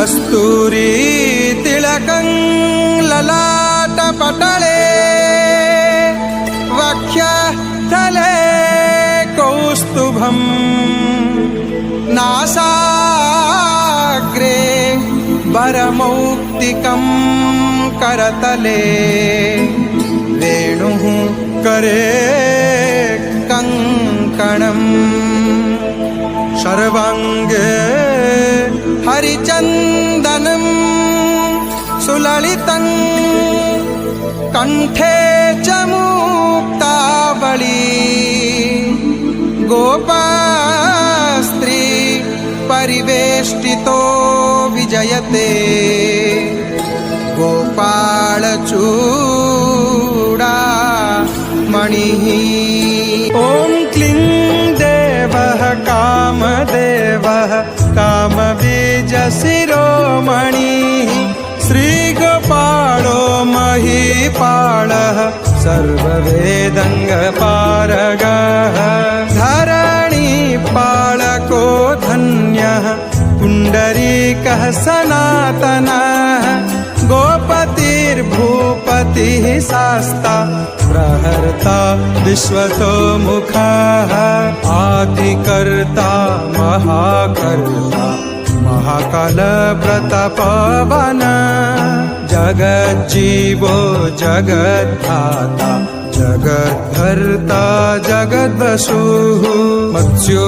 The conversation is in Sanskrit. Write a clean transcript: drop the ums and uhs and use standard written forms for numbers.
कस्तूरी तिलकं ललाटपटले वक्षस्थले कौस्तुभं नासाग्रे वरमौक्तिकं करतले वेणुः करे कङ्कणम् सर्वाङ्गे हरिचन्दनं सुललितं कण्ठे च मुक्तावली गोपस्त्री परिवेष्टितो विजयते गोपालचूडामणिः ॐ क्लीं देवः कामदेवः कामबीजशिरोमणिः श्रीगोपालो महीपालः सर्ववेदङ्गपारगः धरणीपालको धन्यः पुण्डरीकः सनातनः गोपतिर्भूपतिः शास्ता प्रहर्ता विश्वतोमुखः आदिकर्ता महाकर्ता महाकालप्रतापवान् जगज्जीवो जगद्धाता जगद्भर्ता जगद्वसुः मत्स्यो